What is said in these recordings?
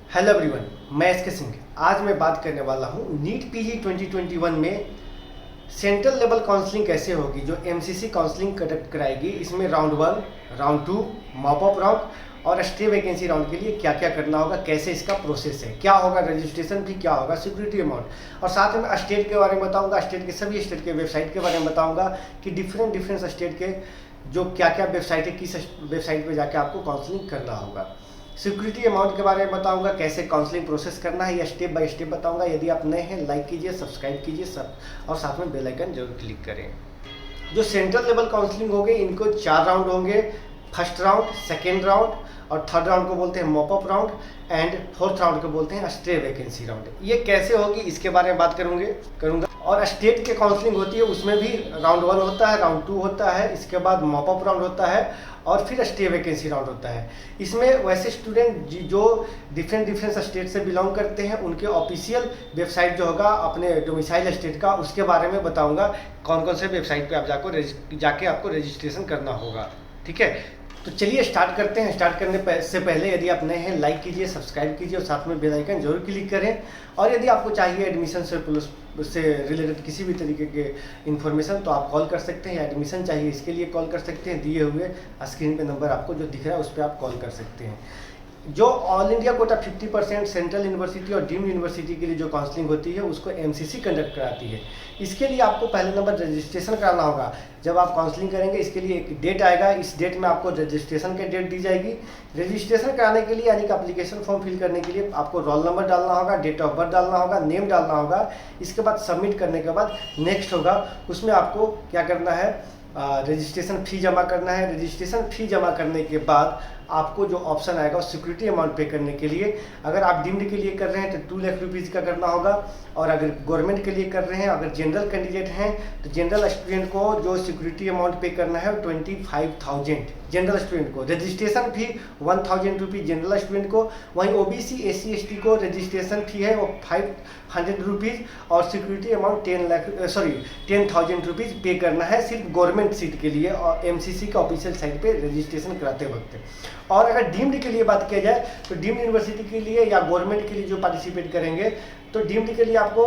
Hello everyone, मैं S के सिंह। आज मैं बात करने वाला हूँ नीट पीजी 2021 में सेंट्रल लेवल काउंसलिंग कैसे होगी। जो एमसीसी काउंसलिंग कंडक्ट कराएगी, इसमें round 1, round 2, mop up round और स्टे वैकेंसी राउंड के लिए क्या क्या करना होगा, कैसे इसका प्रोसेस है, क्या होगा रजिस्ट्रेशन भी, क्या होगा सिक्योरिटी अमाउंट, और साथ में स्टेट के बारे में बताऊंगा। स्टेट के सभी स्टेट के वेबसाइट के बारे में बताऊंगा कि डिफरेंट स्टेट के जो क्या क्या वेबसाइट है, किस वेबसाइट पर जाके आपको काउंसलिंग करना होगा। सिक्योरिटी अमाउंट के बारे में बताऊंगा, कैसे काउंसलिंग प्रोसेस करना है, या स्टेप बाय स्टेप बताऊंगा। यदि आप नए हैं, लाइक कीजिए, सब्सक्राइब कीजिए सब, और साथ में बेल आइकन जरूर क्लिक करें। जो सेंट्रल लेवल काउंसलिंग होंगे, इनको 4 राउंड होंगे। फर्स्ट राउंड, सेकेंड राउंड और थर्ड राउंड को बोलते हैं mop up round, and fourth round को बोलते हैं स्टे वैकेंसी राउंड। ये कैसे होगी इसके बारे में बात करूंगा। और स्टेट के काउंसलिंग होती है, उसमें भी राउंड 1 होता है, राउंड 2 होता है, इसके बाद मॉप अप राउंड होता है और फिर स्टे वैकेंसी राउंड होता है। इसमें वैसे स्टूडेंट जो डिफरेंट स्टेट से बिलोंग करते हैं, उनके ऑफिशियल वेबसाइट जो होगा अपने डोमिसाइल स्टेट का, उसके बारे में बताऊंगा कौन कौन से वेबसाइट पे आप जाके आपको रजिस्ट्रेशन करना होगा। ठीक है, तो चलिए स्टार्ट करते हैं। स्टार्ट करने से पहले यदि आप नए हैं, लाइक कीजिए, सब्सक्राइब कीजिए और साथ में बेल आइकन जरूर क्लिक करें। और यदि आपको चाहिए एडमिशन से रिलेटेड किसी भी तरीके के इन्फॉर्मेशन, तो आप कॉल कर सकते हैं, या एडमिशन चाहिए इसके लिए कॉल कर सकते हैं। दिए हुए स्क्रीन पे नंबर आपको जो दिख रहा है उस पर आप कॉल कर सकते हैं। जो all India quota 50% central university और डीम्ड यूनिवर्सिटी के लिए जो काउंसलिंग होती है, उसको एमसीसी कंडक्ट कराती है। इसके लिए आपको पहले नंबर रजिस्ट्रेशन कराना होगा। जब आप काउंसलिंग करेंगे, इसके लिए एक डेट आएगा, इस डेट में आपको रजिस्ट्रेशन की डेट दी जाएगी। रजिस्ट्रेशन कराने के लिए यानी कि एप्लीकेशन फॉर्म फिल करने के लिए आपको रोल नंबर डालना होगा, डेट ऑफ बर्थ डालना होगा, नेम डालना होगा। इसके बाद सबमिट करने के बाद नेक्स्ट होगा, उसमें आपको क्या करना है, रजिस्ट्रेशन फ़ी जमा करना है। रजिस्ट्रेशन फ़ी जमा करने के बाद आपको जो ऑप्शन आएगा सिक्योरिटी अमाउंट पे करने के लिए, अगर आप डीम्ड के लिए कर रहे हैं तो 2 लाख रुपीज़ का करना होगा, और अगर गवर्नमेंट के लिए कर रहे हैं, अगर जनरल कैंडिडेट हैं तो जनरल स्टूडेंट को जो सिक्योरिटी अमाउंट पे करना है 25,000 जनरल स्टूडेंट को। रजिस्ट्रेशन फ़ी 1,000 रुपीज़ जनरल स्टूडेंट को। वहीं ओबीसी SC ST को रजिस्ट्रेशन फ़ी है वो 500 रुपीज़, और सिक्योरिटी अमाउंट 10,000 रुपीज़ पे करना है सिर्फ गवर्नमेंट सीट के लिए, और एमसीसी का ऑफिशियल साइट पे रजिस्ट्रेशन कराते वक्त। और अगर डीम्ड के लिए बात किया जाए तो डीम्ड यूनिवर्सिटी के लिए या गवर्नमेंट के लिए जो पार्टिसिपेट करेंगे, तो डीम्ड के लिए आपको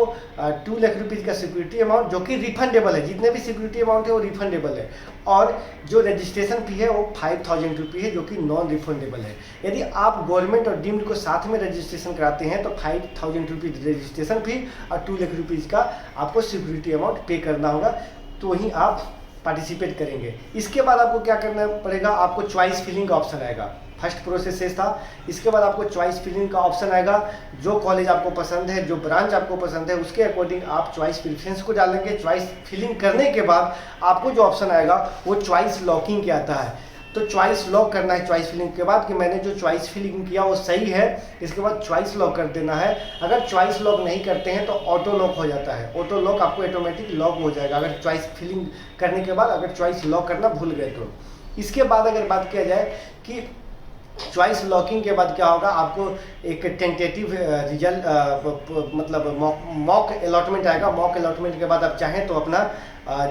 2 लाख रुपीज़ का सिक्योरिटी अमाउंट, जो कि रिफंडेबल है, जितने भी सिक्योरिटी अमाउंट है वो रिफंडेबल है। और जो रजिस्ट्रेशन फी है वो 5,000 रुपीज़ है, जो कि नॉन रिफंडेबल है। यदि आप गवर्नमेंट और डीम्ड को साथ में रजिस्ट्रेशन कराते हैं तो 5,000 रुपीज़ रजिस्ट्रेशन फी और 2 लाख रुपीज़ का आपको सिक्योरिटी अमाउंट पे करना होगा, तो ही आप पार्टिसिपेट करेंगे। इसके बाद आपको क्या करना पड़ेगा, आपको चॉइस फिलिंग का ऑप्शन आएगा। फर्स्ट प्रोसेस था। इसके बाद आपको चॉइस फिलिंग का ऑप्शन आएगा। जो कॉलेज आपको पसंद है, जो ब्रांच आपको पसंद है, उसके अकॉर्डिंग आप चॉइस प्रेफरेंस को डालेंगे। चॉइस फिलिंग करने के बाद आपको जो ऑप्शन आएगा वो चॉइस लॉकिंग के आता है। तो चॉइस लॉक करना है चॉइस फिलिंग के बाद, कि मैंने जो चॉइस फिलिंग किया वो सही है। इसके बाद चॉइस लॉक कर देना है। अगर चॉइस लॉक नहीं करते हैं तो ऑटो लॉक हो जाता है। ऑटो लॉक आपको ऑटोमेटिक लॉक हो जाएगा अगर चॉइस फिलिंग करने के बाद अगर चॉइस लॉक करना भूल गए तो। इसके बाद अगर बात किया जाए कि चॉइस लॉकिंग के बाद क्या होगा, आपको एक टेंटेटिव रिजल्ट मतलब मॉक अलॉटमेंट आएगा। मॉक अलॉटमेंट के बाद आप चाहें तो अपना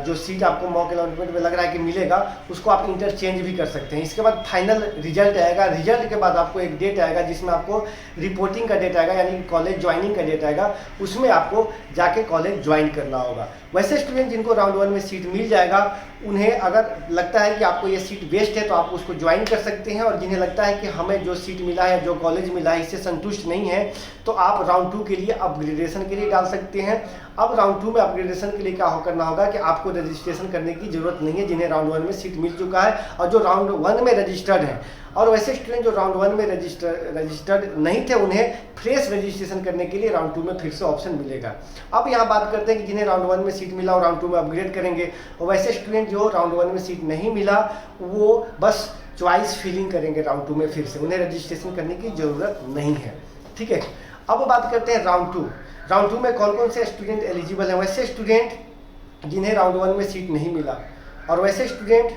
जो सीट आपको मॉक अलॉटमेंट में लग रहा है कि मिलेगा, उसको आप इंटरचेंज भी कर सकते हैं। इसके बाद फाइनल रिजल्ट आएगा। रिजल्ट के बाद आपको एक डेट आएगा जिसमें आपको रिपोर्टिंग का डेट आएगा, यानी कॉलेज ज्वाइनिंग का डेट आएगा। उसमें आपको जाके कॉलेज ज्वाइन करना होगा। वैसे स्टूडेंट जिनको राउंड 1 में सीट मिल जाएगा, उन्हें अगर लगता है कि आपको ये सीट बेस्ट है तो आप उसको ज्वाइन कर सकते हैं। और जिन्हें लगता है कि हमें जो सीट मिला है, जो कॉलेज मिला है, इससे संतुष्ट नहीं है, तो आप राउंड 2 के लिए अपग्रेडेशन के लिए डाल सकते हैं। अब राउंड 2 में अपग्रेडेशन के लिए क्या करना होगा कि आपको रजिस्ट्रेशन करने की जरूरत नहीं है, जिन्हें राउंड 1 में सीट मिल चुका है और जो राउंड 1 में रजिस्टर्ड हैं। और वैसे स्टूडेंट जो राउंड 1 में रजिस्टर्ड नहीं थे, उन्हें फ्रेश रजिस्ट्रेशन करने के लिए राउंड 2 में फिर से ऑप्शन मिलेगा। अब यहाँ बात करते हैं कि जिन्हें राउंड 1 में सीट मिला और राउंड 2 में अपग्रेड करेंगे, और वैसे स्टूडेंट जो राउंड 1 में सीट नहीं मिला, वो बस चॉइस फिलिंग करेंगे राउंड 2 में फिर से, उन्हें रजिस्ट्रेशन करने की ज़रूरत नहीं है। ठीक है, अब बात करते हैं राउंड 2। राउंड 2 में कौन कौन से स्टूडेंट एलिजिबल हैं। वैसे स्टूडेंट जिन्हें राउंड 1 में सीट नहीं मिला, और वैसे स्टूडेंट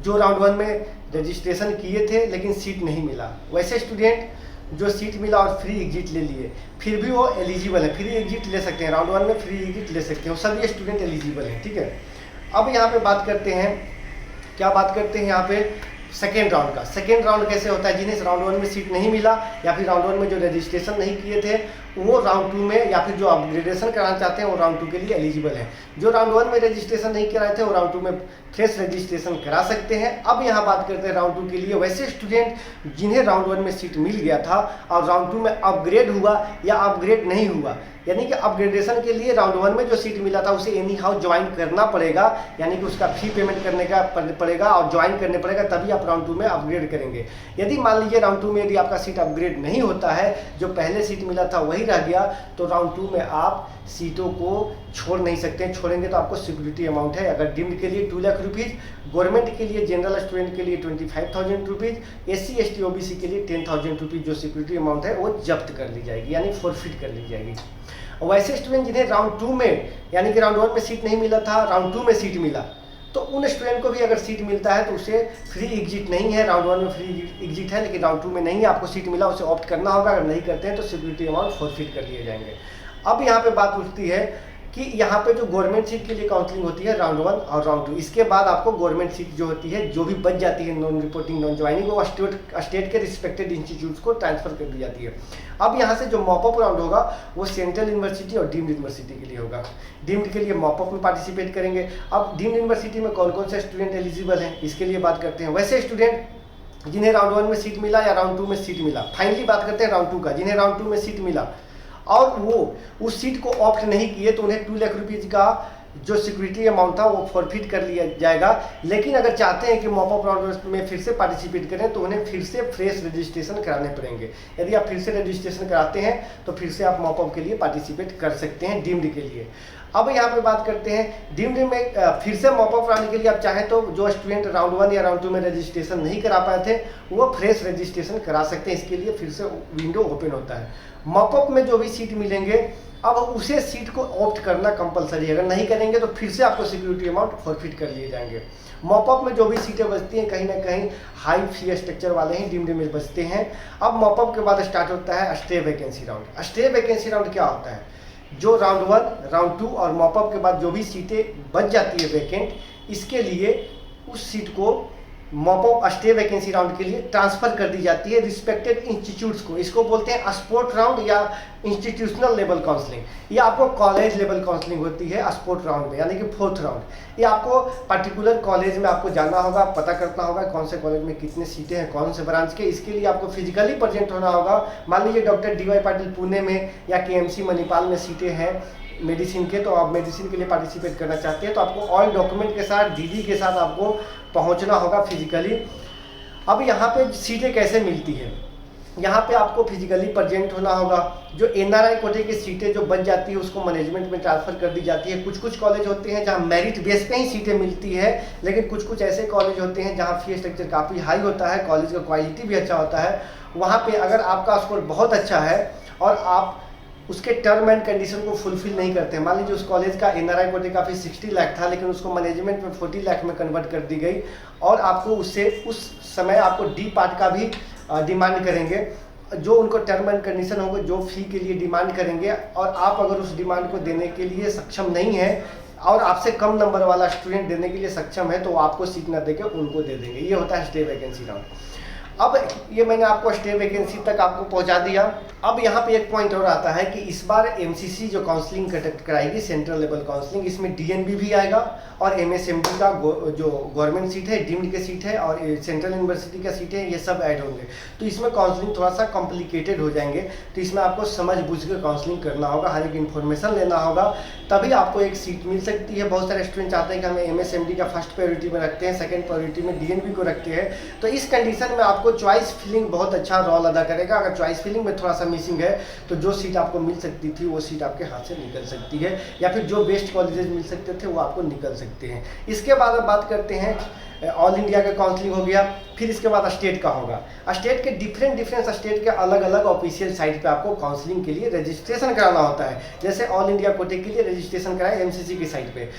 जो राउंड 1 में रजिस्ट्रेशन किए थे लेकिन सीट नहीं मिला, वैसे स्टूडेंट जो सीट मिला और फ्री एग्जिट ले लिए, फिर भी वो एलिजिबल है, फ्री एग्जिट ले सकते हैं, राउंड 1 में फ्री एग्जिट ले सकते हैं, वो सभी स्टूडेंट एलिजिबल हैं। ठीक है, अब यहाँ पे बात करते हैं, क्या बात करते हैं यहाँ पे सेकेंड राउंड का। सेकेंड राउंड कैसे होता है, जिन्हें राउंड 1 में सीट नहीं मिला या फिर राउंड 1 में जो रजिस्ट्रेशन नहीं किए थे वो राउंड 2 में या फिर जो अपग्रेडेशन कराना चाहते हैं वो राउंड 2 के लिए एलिजिबल है। जो राउंड 1 में रजिस्ट्रेशन नहीं कराए थे वो राउंड 2 में फ्रेश रजिस्ट्रेशन करा सकते हैं। अब यहाँ बात करते हैं राउंड 2 के लिए वैसे स्टूडेंट जिन्हें राउंड 1 में सीट मिल गया था और राउंड 2 में अपग्रेड हुआ या अपग्रेड नहीं हुआ, यानी कि अपग्रेडेशन के लिए राउंड 1 में जो सीट मिला था उसे एनी हाउ ज्वाइन करना पड़ेगा, यानी कि उसका फी पेमेंट करने का पड़ेगा और ज्वाइन करने पड़ेगा, तभी आप राउंड 2 में अपग्रेड करेंगे। यदि मान लीजिए राउंड 2 में यदि आपका सीट अपग्रेड नहीं होता है, जो पहले सीट मिला था वही रह गया, तो राउंड 2 में आप सीटों को छोड़ नहीं सकते हैं। छोड़ेंगे तो आपको सिक्योरिटी अमाउंट है, अगर डीम्ड के लिए 2 लाख रुपीज़, गवर्नमेंट के लिए जनरल स्टूडेंट के लिए 25,000 रुपीज़, SC ST OBC के लिए 10,000 रुपीज़ जो सिक्योरिटी अमाउंट है वो जब्त कर ली जाएगी, यानी फॉरफिट कर ली जाएगी। वैसे स्टूडेंट जिन्हें राउंड 2 में यानी कि राउंड 1 में सीट नहीं मिला था, राउंड 2 में सीट मिला, तो उन स्टूडेंट को भी अगर सीट मिलता है तो उसे फ्री एग्जिट नहीं है। राउंड 1 में फ्री एग्जिट है लेकिन राउंड 2 में नहीं है, आपको सीट मिला उसे ऑप्ट करना होगा, अगर नहीं करते हैं तो सिक्योरिटी अमाउंट फॉरफिट कर लिए जाएंगे। अब यहाँ पे बात उठती है कि यहाँ पे जो गवर्नमेंट सीट के लिए काउंसलिंग होती है राउंड 1 और राउंड 2, इसके बाद आपको गवर्नमेंट सीट जो होती है, जो भी बच जाती है नॉन रिपोर्टिंग नॉन ज्वाइनिंग, वो स्टेट के रिस्पेक्टेड इंस्टीट्यूट्स को ट्रांसफर कर दी जाती है। अब यहाँ से जो मॉपअप राउंड होगा वो सेंट्रल यूनिवर्सिटी और डीम्ड यूनिवर्सिटी के लिए होगा। डीम्ड के लिए मॉपअप में पार्टिसिपेट करेंगे। अब डीम्ड यूनिवर्सिटी में कौन कौन से स्टूडेंट एलिजिबल हैं इसके लिए बात करते हैं। वैसे स्टूडेंट जिन्हें राउंड 1 में सीट मिला या राउंड 2 में सीट मिला, फाइनली बात करते हैं राउंड 2 का, जिन्हें राउंड 2 में सीट मिला और वो उस सीट को ऑप्ट नहीं किए तो उन्हें 2 लाख रुपीज़ का जो सिक्योरिटी अमाउंट था वो फॉरफिट कर लिया जाएगा। लेकिन अगर चाहते हैं कि मॉपअप राउंड में फिर से पार्टिसिपेट करें तो उन्हें फिर से फ्रेश रजिस्ट्रेशन कराने पड़ेंगे। यदि आप फिर से रजिस्ट्रेशन कराते हैं तो फिर से आप मॉपअप के लिए पार्टिसिपेट कर सकते हैं डीम्ड के लिए। अब यहाँ पे बात करते हैं डीम्ड में फिर से मॉपअप कराने के लिए आप चाहें तो जो स्टूडेंट राउंड 1 या राउंड 2 में रजिस्ट्रेशन नहीं करा पाए थे वो फ्रेश रजिस्ट्रेशन करा सकते हैं। इसके लिए फिर से विंडो ओपन होता है। मॉपअप में जो भी सीट मिलेंगे अब उसे सीट को ऑप्ट करना कंपलसरी है, अगर नहीं करेंगे तो फिर से आपको सिक्योरिटी अमाउंट फॉरफिट कर लिए जाएंगे। मॉपअप में जो भी सीटें बचती हैं कहीं ना कहीं हाई फी स्ट्रक्चर वाले ही डीम्ड में बचते हैं। अब मॉपअप के बाद स्टार्ट होता है stay vacancy round. Stay vacancy round क्या होता है, जो राउंड 1, राउंड 2 और मॉपअप के बाद जो भी सीटें बच जाती है वैकेंट, इसके लिए उस सीट को मॉपअप स्टे वैकेंसी राउंड के लिए ट्रांसफर कर दी जाती है रिस्पेक्टेड इंस्टीट्यूट्स को। इसको बोलते हैं स्पोर्ट राउंड या इंस्टीट्यूशनल लेवल काउंसलिंग। ये आपको कॉलेज लेवल काउंसलिंग होती है स्पोर्ट राउंड में, यानी कि 4th राउंड। ये आपको पर्टिकुलर कॉलेज में आपको जाना होगा, पता करना होगा कौन से कॉलेज में कितने सीटें हैं, कौन से ब्रांच के। इसके लिए आपको फिजिकली प्रेजेंट होना होगा। मान लीजिए डॉक्टर DY पाटिल पुणे में या KMC मणिपाल में सीटें हैं मेडिसिन के, तो आप मेडिसिन के लिए पार्टिसिपेट करना चाहते हैं तो आपको ऑल डॉक्यूमेंट के साथ DD के साथ आपको पहुंचना होगा फिजिकली। अब यहाँ पे सीटें कैसे मिलती है, यहाँ पे आपको फिजिकली प्रेजेंट होना होगा। जो NRI कोटे की सीटें जो बच जाती है उसको मैनेजमेंट में ट्रांसफ़र कर दी जाती है। कुछ कुछ कॉलेज होते हैं जहाँ मेरिट बेस पे ही सीटें मिलती है, लेकिन कुछ कुछ ऐसे कॉलेज होते हैं जहाँ फी स्ट्रक्चर काफ़ी हाई होता है, कॉलेज का क्वालिटी भी अच्छा होता है। वहाँ पे अगर आपका स्कोर बहुत अच्छा है और आप उसके टर्म एंड कंडीशन को फुलफिल नहीं करते हैं, मान लीजिए उस कॉलेज का NRI कोटे का फी 60 लाख था लेकिन उसको मैनेजमेंट में 40 लाख में कन्वर्ट कर दी गई और आपको उससे उस समय आपको D पार्ट का भी डिमांड करेंगे, जो उनको टर्म एंड कंडीशन होगा, जो फी के लिए डिमांड करेंगे और आप अगर उस डिमांड को देने के लिए सक्षम नहीं है और आपसे कम नंबर वाला स्टूडेंट देने के लिए सक्षम है तो वो आपको सीट ना देके उनको दे देंगे। ये होता है स्टे वैकेंसी राउंड। अब ये मैंने आपको स्टे वैकेंसी तक आपको पहुंचा दिया। अब यहाँ पे एक पॉइंट और आता है कि इस बार MCC जो काउंसलिंग कंडक्ट कराएगी सेंट्रल लेवल काउंसलिंग, इसमें DNB भी आएगा और MSMD का जो गवर्नमेंट सीट है, डीम्ड के सीट है और सेंट्रल यूनिवर्सिटी का सीट है, ये सब ऐड होंगे। तो इसमें काउंसलिंग थोड़ा सा कॉम्प्लिकेटेड हो जाएंगे, तो इसमें आपको समझ बूझ कर काउंसलिंग करना होगा, हर एक इन्फॉर्मेशन लेना होगा, तभी आपको एक सीट मिल सकती है। बहुत सारे स्टूडेंट चाहते हैं कि हमें MSMD का फर्स्ट प्रायोरिटी में रखते हैं, सेकेंड प्रायोरिटी में DNB को रखते हैं, तो इस कंडीशन में आपको चॉइस फिलिंग बहुत अच्छा रोल अदा करेगा। अगर चॉइस फिलिंग में थोड़ा सा मिसिंग है तो जो सीट आपको मिल सकती थी वो सीट आपके हाथ से निकल सकती है, या फिर जो बेस्ट कॉलेजेस मिल सकते थे वो आपको निकल सकते हैं। इसके बाद अब बात करते हैं ऑल इंडिया का काउंसलिंग हो गया, फिर इसके बाद स्टेट का होगा। स्टेट के डिफरेंट स्टेट के अलग अलग ऑफिशियल साइट पे आपको काउंसलिंग के लिए रजिस्ट्रेशन कराना होता है। जैसे ऑल इंडिया कोटे के लिए रजिस्ट्रेशन कराए MCC की साइट पे,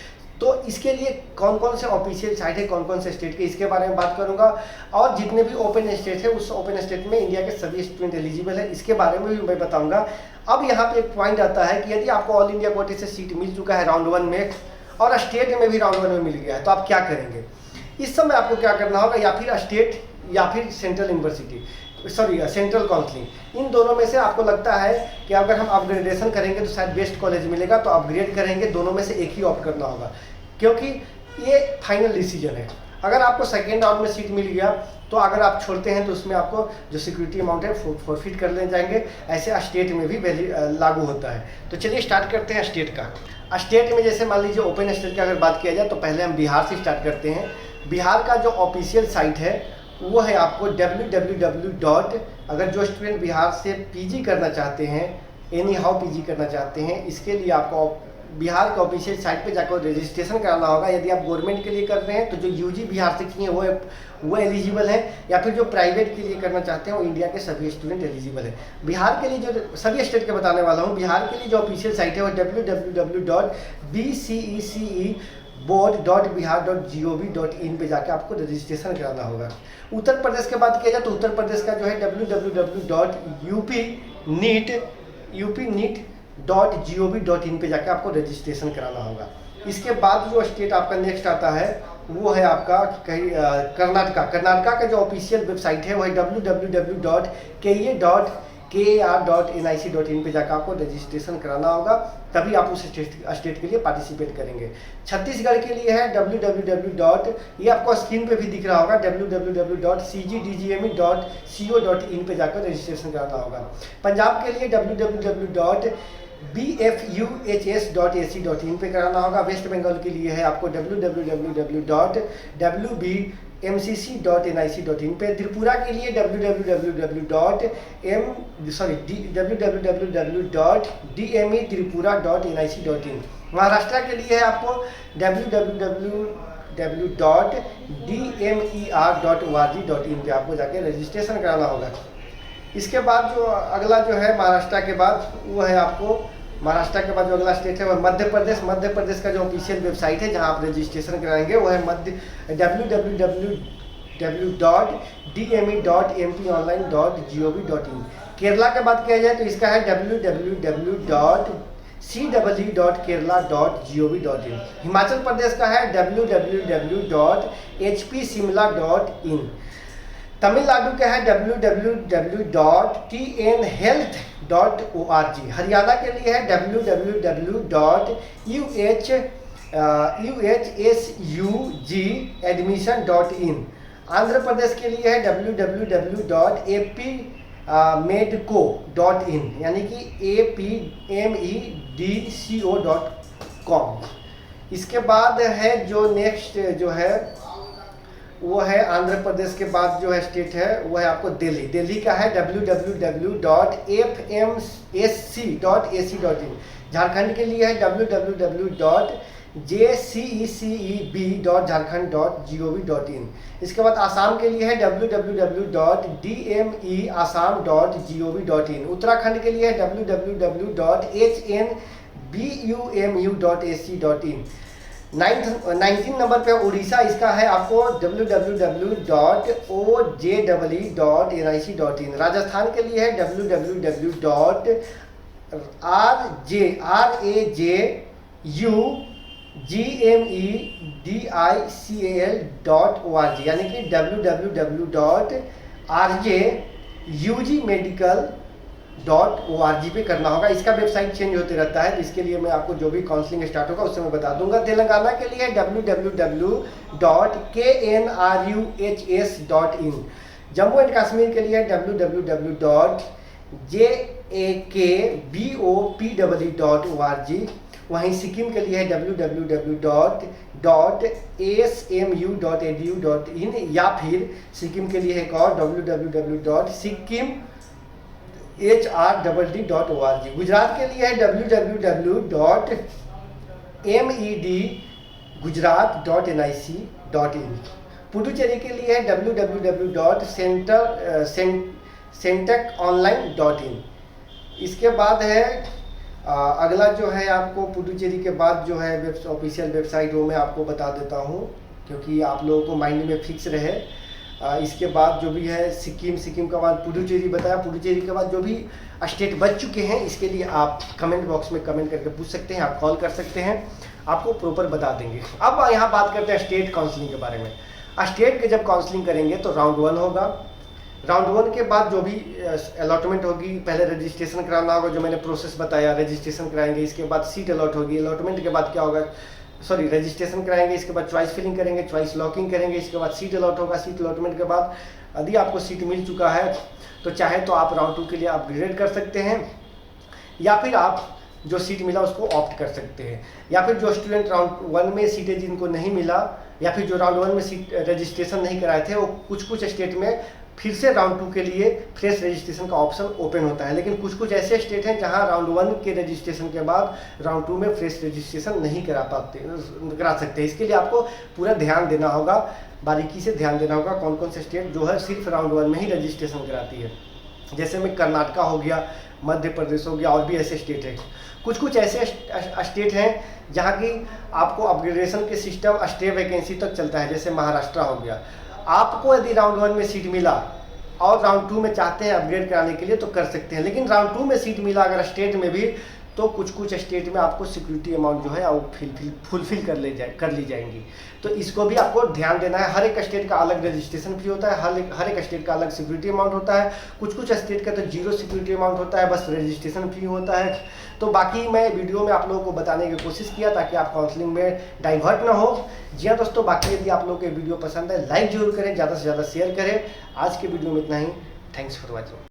तो इसके लिए कौन कौन से ऑफिशियल साइट है, कौन कौन से स्टेट के, इसके बारे में बात करूंगा। और जितने भी ओपन स्टेट है उस ओपन स्टेट में इंडिया के सभी स्टूडेंट एलिजिबल है, इसके बारे में भी मैं बताऊंगा। अब यहाँ पे एक पॉइंट आता है कि यदि आपको ऑल इंडिया कोटे से सीट मिल चुका है राउंड 1 में और स्टेट में भी राउंड 1 में मिल गया है तो आप क्या करेंगे। इस समय आपको क्या करना होगा, या फिर स्टेट या फिर central university, sorry central counselling. इन दोनों में से आपको लगता है कि अगर हम अपग्रेडेशन करेंगे तो शायद बेस्ट कॉलेज मिलेगा, तो अपग्रेड करेंगे, दोनों में से एक ही ऑप्ट करना होगा, क्योंकि ये फाइनल डिसीजन है। अगर आपको सेकेंड राउंड में सीट मिल गया तो अगर आप छोड़ते हैं तो उसमें आपको जो सिक्योरिटी अमाउंट है फॉरफिट कर ले जाएंगे। ऐसे स्टेट में भी लागू होता है। तो चलिए स्टार्ट करते हैं स्टेट का। स्टेट में जैसे मान लीजिए ओपन स्टेट की अगर बात किया जाए तो पहले हम बिहार से स्टार्ट करते हैं। बिहार का जो ऑफिशियल साइट है वो है आपको www. अगर जो स्टूडेंट बिहार से पीजी करना चाहते हैं, एनी हाउ पीजी करना चाहते हैं, इसके लिए आपको बिहार के ऑफिशियल साइट पे जाकर रजिस्ट्रेशन कराना होगा। यदि आप गवर्नमेंट के लिए कर रहे हैं तो जो यूजी बिहार से किए हैं वो एलिजिबल है, या फिर जो प्राइवेट के लिए करना चाहते हैं वो इंडिया के सभी स्टूडेंट एलिजिबल है। बिहार के लिए जो सभी स्टेट के बताने वाला हूँ, बिहार के लिए जो ऑफिशियल साइट है वो www.bcecboard.bihar.gov.in पे जाके आपको रजिस्ट्रेशन कराना होगा। उत्तर प्रदेश की बात किया जाए तो उत्तर प्रदेश का जो है www.upneet.gov.in पे जाके आपको रजिस्ट्रेशन कराना होगा। इसके बाद जो स्टेट आपका नेक्स्ट आता है वो है आपका कर्नाटका। कर्नाटका का जो ऑफिशियल वेबसाइट है वो है www.ka.nic.in पे जाकर आपको रजिस्ट्रेशन कराना होगा, तभी आप उस स्टेट के लिए पार्टिसिपेट करेंगे। छत्तीसगढ़ के लिए है www. ये आपको स्क्रीन पे भी दिख रहा होगा www.cgdgme.co.in पे जाकर रजिस्ट्रेशन कराना होगा। पंजाब के लिए www.bfuhs.ac.in पे कराना होगा। वेस्ट बंगाल के लिए है आपको www.wbmcc.nic.in पे। त्रिपुरा के लिए www.dmetripura.nic.in। महाराष्ट्र के लिए है आपको www.dmer.org.in पे आपको जाके रजिस्ट्रेशन कराना होगा। इसके बाद जो अगला जो है महाराष्ट्र के बाद वो है आपको महाराष्ट्र के बाद जो अगला स्टेट है वो मध्य प्रदेश। मध्य प्रदेश का जो ऑफिशियल वेबसाइट है जहां आप रजिस्ट्रेशन कराएंगे वो है www.dme.mponline.gov.in। केरला की बात किया जाए तो इसका है www.cwkerala.gov.in। हिमाचल प्रदेश का है www.hpsimla.in। तमिलनाडु का है www.tnhealth.org। हरियाणा के लिए है www.uhsuggadmission.in। आंध्र प्रदेश के लिए है www.apmedco.in, यानी कि apmedco.com। इसके बाद है जो नेक्स्ट जो है वो है आंध्र प्रदेश के बाद जो है स्टेट है वो है आपको दिल्ली। दिल्ली का है www.fmsc.ac.in। झारखंड के लिए है www.jceceb.jharkhand.gov.in। इसके बाद आसाम के लिए है www.dmeassam.gov.in। उत्तराखंड के लिए है www.hnbumumu.ac.in। 19 नंबर पे उड़ीसा, इसका है आपको www.ojee.nic.in। राजस्थान के लिए है www.rajugmeDICAL.org, यानी कि www.rjugmedical.org पे करना होगा। इसका वेबसाइट चेंज होते रहता है, तो इसके लिए मैं आपको जो भी काउंसलिंग स्टार्ट होगा उससे मैं बता दूंगा। तेलंगाना के लिए www.knruhs.in। जम्मू एंड कश्मीर के लिए www.jakbopw.org। वहीं सिक्किम के लिए www.asmu.edu.in, या फिर सिक्किम के लिए एक और www.sikkim.hrdd.org। गुजरात के लिए है www.medgujarat.nic.in। पुडुचेरी के लिए है www.centeconline.in। इसके बाद है अगला जो है आपको पुडुचेरी के बाद जो है ऑफिशियल वेबसाइट वो मैं आपको बता देता हूँ, क्योंकि आप लोगों को माइंड में फिक्स रहे। इसके बाद जो भी है सिक्किम के बाद पुडुचेरी बताया। पुडुचेरी के बाद जो भी स्टेट बच चुके हैं इसके लिए आप कमेंट बॉक्स में कमेंट करके पूछ सकते हैं, आप कॉल कर सकते हैं, आपको प्रॉपर बता देंगे। अब यहाँ बात करते हैं स्टेट काउंसलिंग के बारे में। स्टेट के जब काउंसलिंग करेंगे तो राउंड 1 होगा। राउंड 1 के बाद जो भी अलॉटमेंट होगी, पहले रजिस्ट्रेशन कराना होगा, जो मैंने प्रोसेस बताया, रजिस्ट्रेशन कराएंगे, इसके बाद सीट अलॉट होगी, अलॉटमेंट के बाद क्या होगा, सॉरी रजिस्ट्रेशन कराएंगे, इसके बाद चॉइस फिलिंग करेंगे, चॉइस लॉकिंग करेंगे, इसके बाद सीट अलॉट होगा, सीट अलॉटमेंट के बाद यदि आपको सीट मिल चुका है तो चाहे तो आप राउंड 2 के लिए अपग्रेड कर सकते हैं, या फिर आप जो सीट मिला उसको ऑप्ट कर सकते हैं, या फिर जो स्टूडेंट राउंड 1 में सीटें जिनको नहीं मिला, या फिर जो राउंड 1 में सीट रजिस्ट्रेशन नहीं कराए थे, वो कुछ स्टेट में फिर से राउंड 2 के लिए फ्रेश रजिस्ट्रेशन का ऑप्शन ओपन होता है। लेकिन कुछ ऐसे स्टेट हैं जहां राउंड 1 के रजिस्ट्रेशन के बाद राउंड 2 में फ्रेश रजिस्ट्रेशन नहीं करा सकते। इसके लिए आपको पूरा ध्यान देना होगा, बारीकी से ध्यान देना होगा कौन कौन से स्टेट जो है सिर्फ राउंड 1 में ही रजिस्ट्रेशन कराती है। जैसे में कर्नाटका हो गया, मध्य प्रदेश हो गया, और भी ऐसे स्टेट हैं। कुछ ऐसे स्टेट हैं जहाँ की आपको अपग्रेडेशन के सिस्टम स्टे वैकेंसी तक चलता है, जैसे महाराष्ट्र हो गया। आपको यदि राउंड 1 में सीट मिला और राउंड 2 में चाहते हैं अपग्रेड कराने के लिए तो कर सकते हैं, लेकिन राउंड 2 में सीट मिला अगर स्टेट में भी तो कुछ स्टेट में आपको सिक्योरिटी अमाउंट जो है वो फुलफिल कर ली जाएंगी। तो इसको भी आपको ध्यान देना है। हर एक स्टेट का अलग रजिस्ट्रेशन फी होता है, हर एक स्टेट का अलग सिक्योरिटी अमाउंट होता है। कुछ स्टेट का तो जीरो सिक्योरिटी अमाउंट होता है, बस रजिस्ट्रेशन फी होता है। तो बाकी मैं वीडियो में आप लोगों को बताने की कोशिश किया ताकि आप काउंसलिंग में डाइवर्ट ना हो। जी हाँ दोस्तों, बाकी यदि आप लोगों को वीडियो पसंद है लाइक जरूर करें, ज़्यादा से ज़्यादा शेयर करें। आज के वीडियो में इतना ही। Thanks for watching.